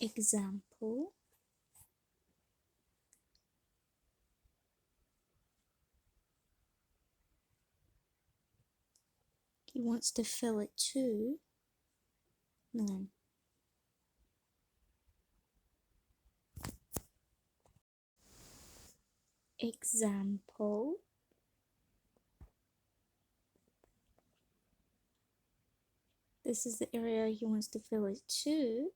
Example. He wants to fill it too. No. Example. This is the area he wants to fill it too.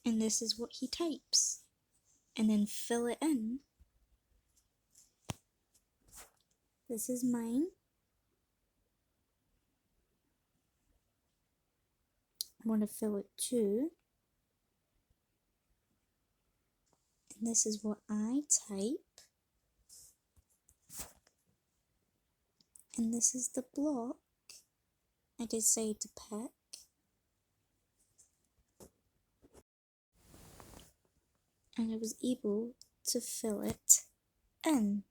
And this is what he types. And then fill it in. This is mine. I want to fill it too. And this is what I type. And this is the block I decide to pick. And I was able to fill it in.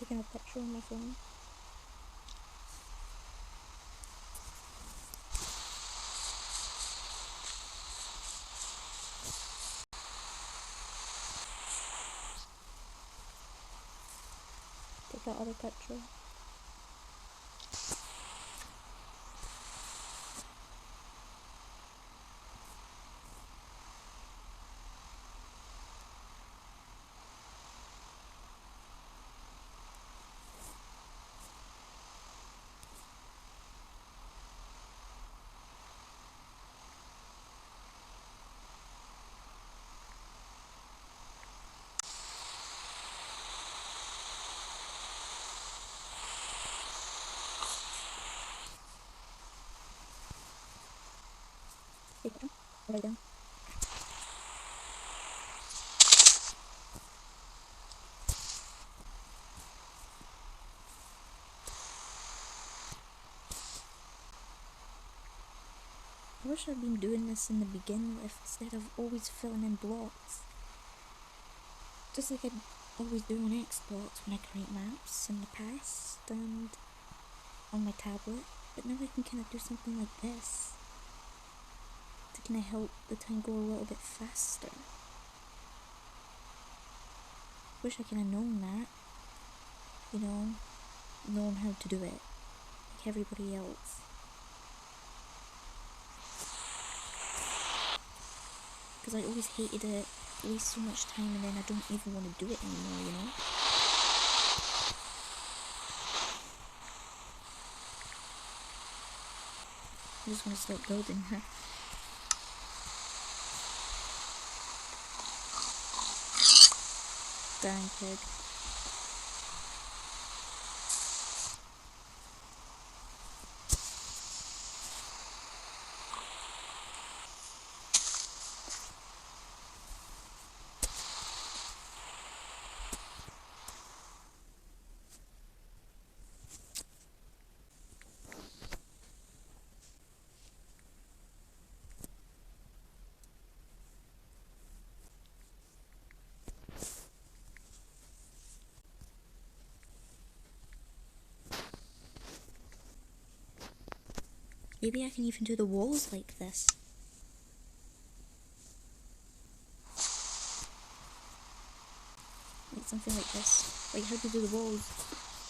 Taking a picture on my phone. Take that other picture. Take it. Right down. I wish I'd been doing this in the beginning instead of always filling in blocks. Just like I always do on Xbox when I create maps in the past and on my tablet. But now I can kind of do something like this to kind of help the time go a little bit faster. Wish I could have known that. You know, known how to do it like everybody else. Because I always hated it, waste so much time, and then I don't even want to do it anymore, you know? I just want to start building her. Dying pig. Maybe I can even do the walls like this. Like something like this. Like how do you do the walls?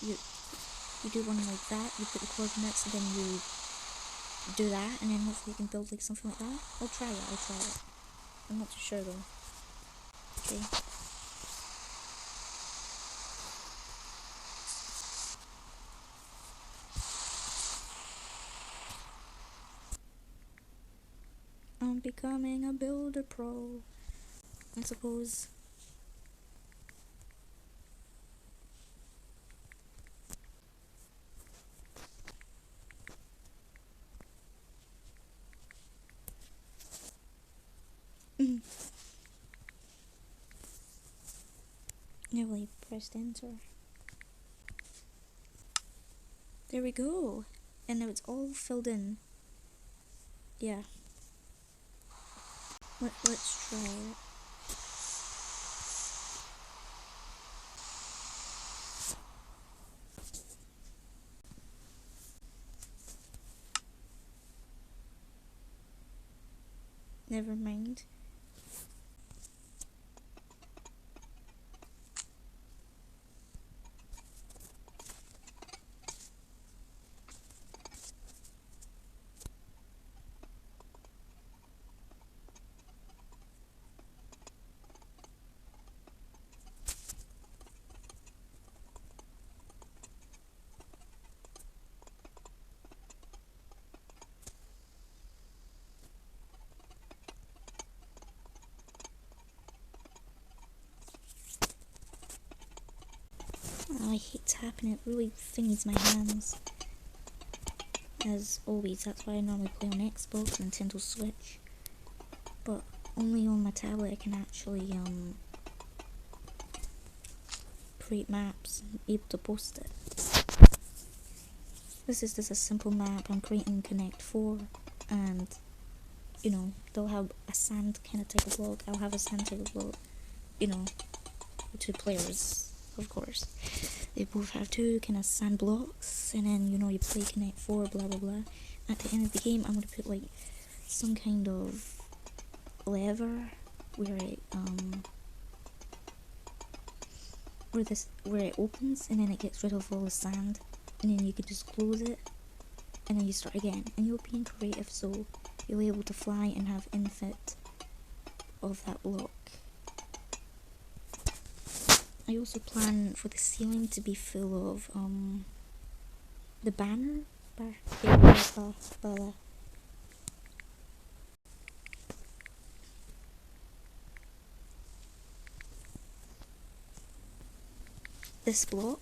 You do one like that, you put the coordinates, and then you do that, and then hopefully you can build like something like that. I'll try it. I'm not too sure though. Okay. I'm becoming a builder pro, I suppose. Nearly pressed enter. There we go. and now it's all filled in. Yeah. Let's try it. Never mind. Oh, I hate tapping, it really thingies my hands. As always, that's why I normally play on Xbox and Nintendo Switch. But only on my tablet I can actually create maps and be able to post it. This is just a simple map. I'm creating Connect 4, and you know, they'll have a sand kind of type of block. I'll have a sand type of block. You know, 2 players, of course. They both have 2 kind of sand blocks, and then, you know, you play Connect 4, blah blah blah. At the end of the game, I'm gonna put like some kind of lever where it where it opens, and then it gets rid of all the sand, and then you can just close it, and then you start again. And you're being creative, so you'll be able to fly and have infinite of that block. I also plan for the ceiling to be full of the banner. This block,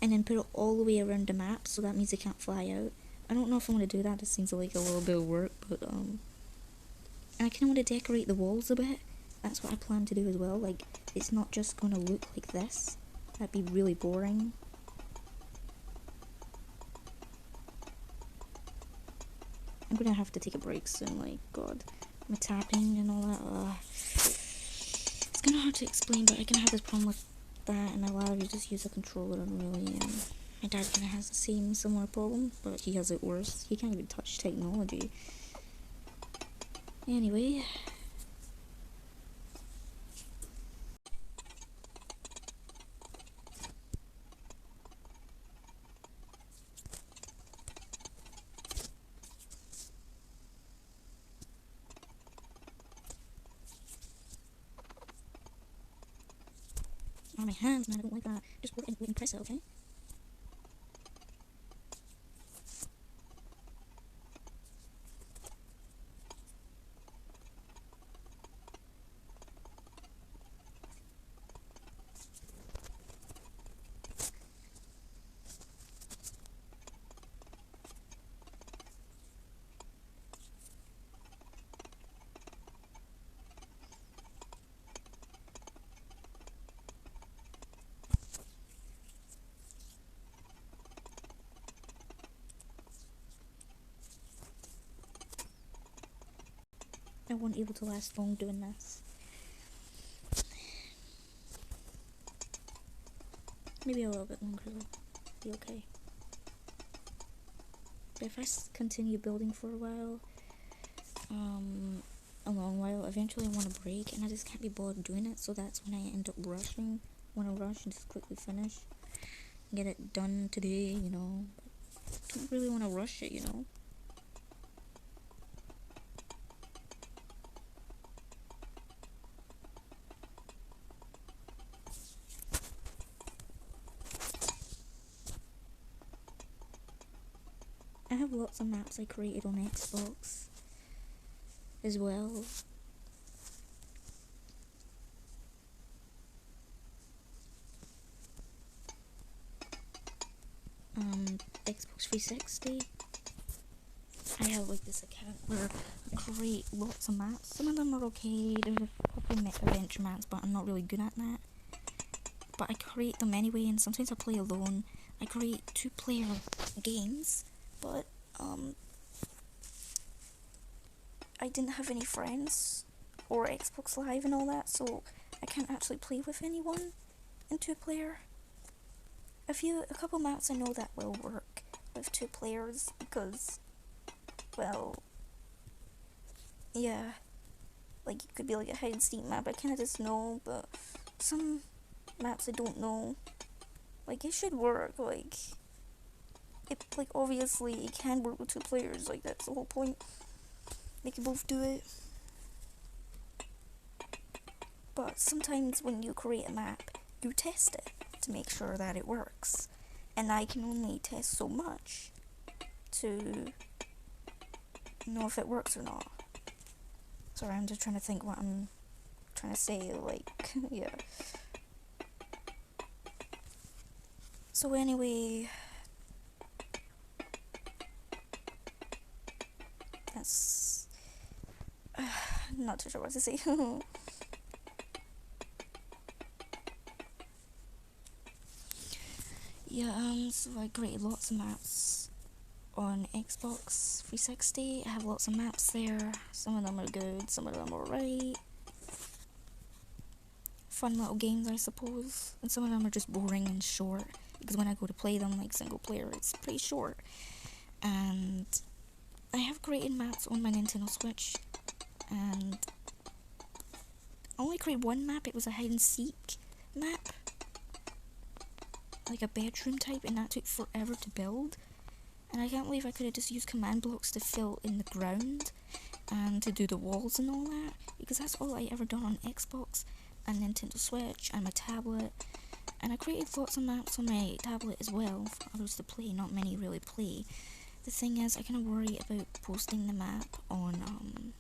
and then put it all the way around the map, so that means it can't fly out. I don't know if I want to do that. It seems like a little bit of work, but and I kind of want to decorate the walls a bit. That's what I plan to do as well. Like, it's not just going to look like this. That'd be really boring. I'm gonna have to take a break soon. Like, God, my tapping and all that. It's kind of hard to explain, but I can have this problem with that, and allow you to just use a controller, and really, my dad kind of has the same similar problem, but he has it worse. He can't even touch technology. Anyway. On my hands, man, I don't like that. Just work and press it, okay? I wasn't able to last long doing this. Maybe a little bit longer though. Be okay. But if I continue building for a while, a long while, eventually I want to break, and I just can't be bothered doing it, so that's when I end up rushing. Want to rush and just quickly finish. Get it done today, you know. But I don't really want to rush it, you know. I have lots of maps I created on Xbox as well. Xbox 360. I have like this account where I create lots of maps. Some of them are okay, they're probably adventure maps, but I'm not really good at that. But I create them anyway, and sometimes I play alone. I create 2-player games, but I didn't have any friends or Xbox Live and all that, so I can't actually play with anyone in 2-player. A couple maps I know that will work with 2 players because, well, yeah, like it could be like a hide and seek map. I kind of just know, but some maps I don't know. Like it should work. Like obviously it can work with 2 players. Like that's the whole point. They can both do it. But sometimes when you create a map, you test it to make sure that it works. And I can only test so much to know if it works or not. Sorry, I'm just trying to think what I'm trying to say, like, yeah. So anyway, that's not too sure what to say. Yeah, so I created lots of maps on Xbox 360. I have lots of maps there. Some of them are good, some of them are right. Fun little games, I suppose. And some of them are just boring and short, because when I go to play them, like single player, it's pretty short. And I have created maps on my Nintendo Switch, and I only created one map. It was a hide and seek map, like a bedroom type, and that took forever to build. And I can't believe I could have just used command blocks to fill in the ground and to do the walls and all that, because that's all I ever done on Xbox and Nintendo Switch and my tablet. And I created lots of maps on my tablet as well for others to play. Not many really play. The thing is, I kind of worry about posting the map on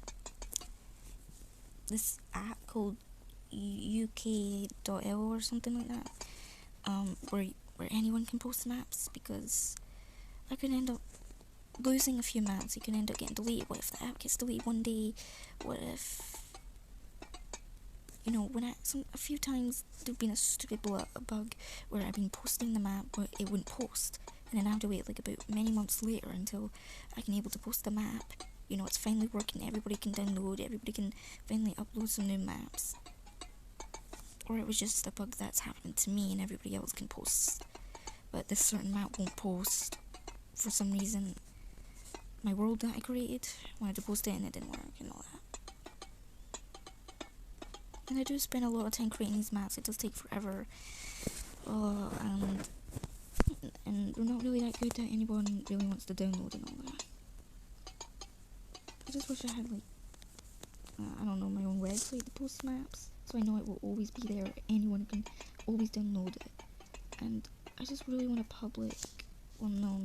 this app called UK.L or something like that, where anyone can post maps, because I could end up losing a few maps. It could end up getting deleted. What if the app gets deleted one day? What if, you know, a few times there've been a stupid bug where I've been posting the map but it wouldn't post, and then I have to wait like about many months later until I can able to post the map. You know, it's finally working, everybody can download, everybody can finally upload some new maps. Or it was just a bug that's happened to me and everybody else can post, but this certain map won't post for some reason. My world that I created, wanted to post it and it didn't work and all that. And I do spend a lot of time creating these maps. It does take forever, and they're not really that good that anyone really wants to download and all that. I just wish I had like, I don't know, my own website to post maps, so I know it will always be there. Anyone can always download it. And I just really want a public, well no,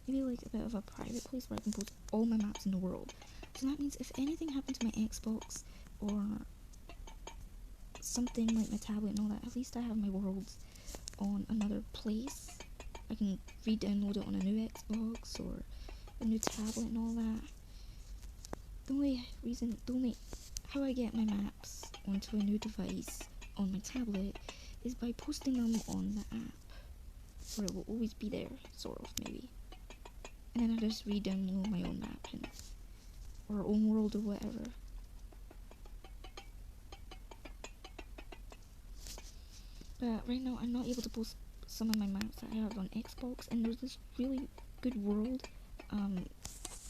maybe like a bit of a private place where I can post all my maps in the world. So that means if anything happened to my Xbox or something like my tablet and all that, at least I have my worlds on another place. I can re-download it on a new Xbox or a new tablet and all that. The only how I get my maps onto a new device on my tablet is by posting them on the app, where it will always be there, sort of, maybe. And then I just re-download my own map or own world or whatever. But right now I'm not able to post some of my maps that I have on Xbox, and there's this really good world.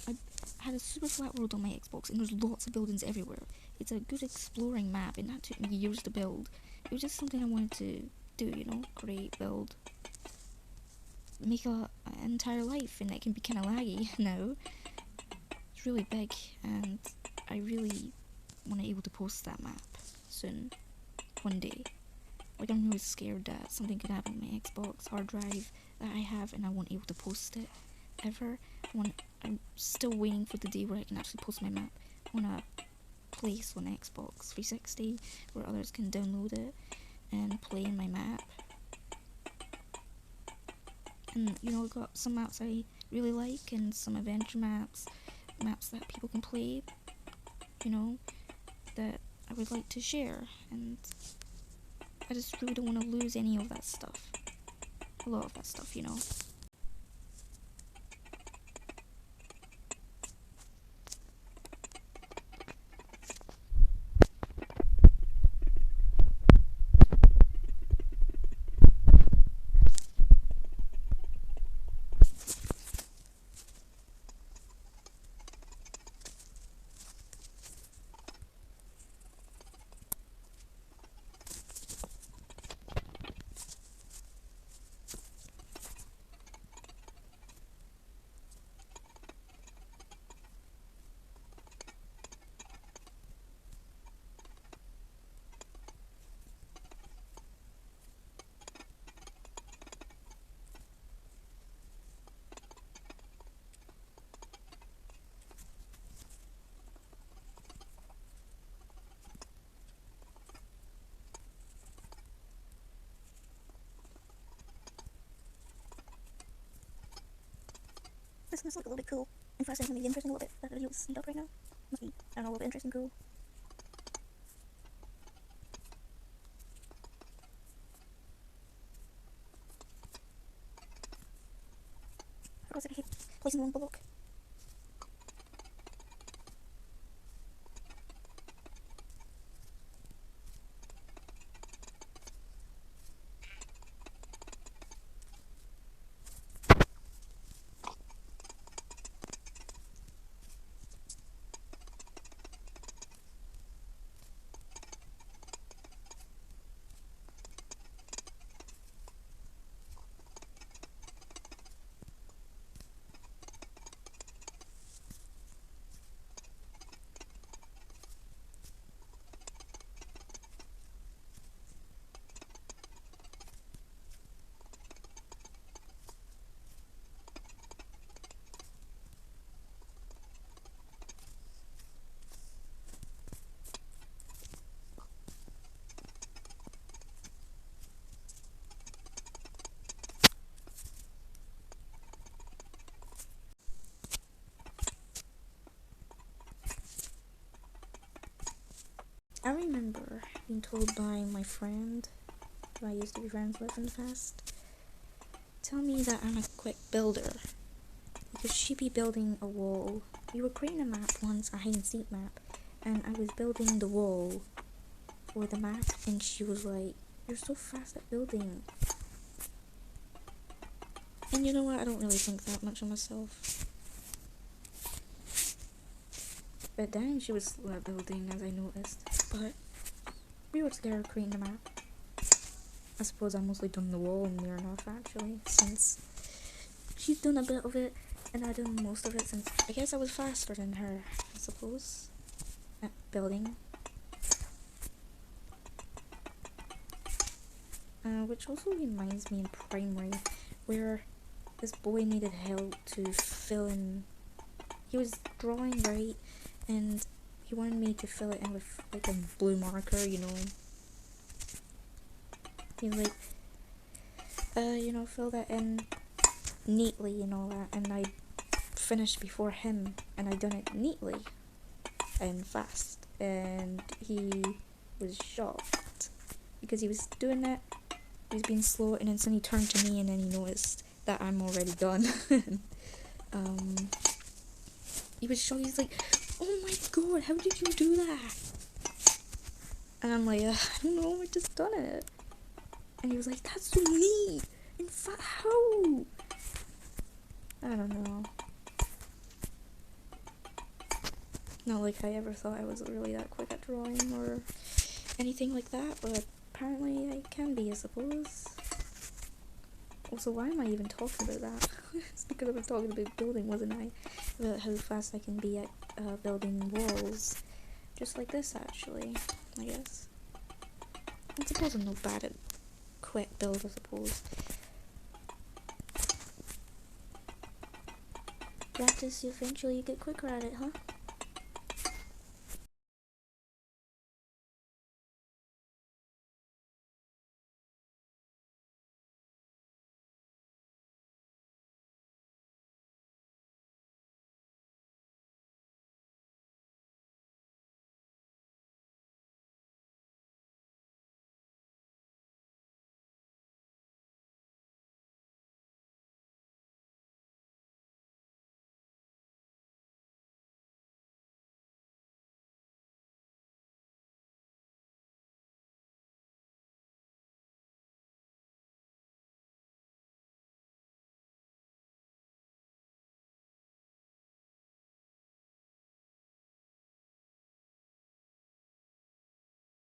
I had a super flat world on my Xbox, and there's lots of buildings everywhere. It's a good exploring map, and that took me years to build. It was just something I wanted to do, you know, create, build, make an entire life, and it can be kind of laggy now. It's really big, and I really want to be able to post that map soon, one day. Like, I'm really scared that something could happen to my Xbox hard drive that I have, and I won't be able to post it ever. I'm still waiting for the day where I can actually post my map on a place on Xbox 360 where others can download it and play my map. And, you know, I've got some maps I really like, and some adventure maps that people can play, you know, that I would like to share. And I just really don't want to lose any of that stuff. A lot of that stuff, you know. This must look a little bit cool and fascinating, maybe interesting a little bit. That video is speed up right now. Must be, I don't know, a little bit interesting, cool. How was it? I hate placing one block. I remember being told by my friend, who I used to be friends with in the past, tell me that I'm a quick builder. Because she'd be building a wall. We were creating a map once, a hide and seek map, and I was building the wall for the map, and she was like, "You're so fast at building." And you know what, I don't really think that much of myself. But dang, she was slow at building, as I noticed. But we were together creating the map. I suppose I mostly done the wall near enough, actually, since she's done a bit of it, and I done most of it, since I guess I was faster than her, I suppose, at building. Which also reminds me in primary, where this boy needed help to fill in. He was drawing, right, and he wanted me to fill it in with like a blue marker, you know. He was like, fill that in neatly and all that, and I finished before him, and I done it neatly and fast, and he was shocked because he was doing that. He was being slow, and then suddenly he turned to me, and then he noticed that I'm already done. He was shocked. He's like, "Oh my god, how did you do that?" And I'm like, "I don't know, I just done it." And he was like, "That's so neat. In fact, how?" I don't know. Not like I ever thought I was really that quick at drawing or anything like that, but apparently I can be, I suppose. Also, why am I even talking about that? It's because I was talking about building, wasn't I? About how fast I can be at building walls. Just like this, actually, I guess. I suppose I'm not bad at quick build, I suppose. Practice, eventually you get quicker at it, huh?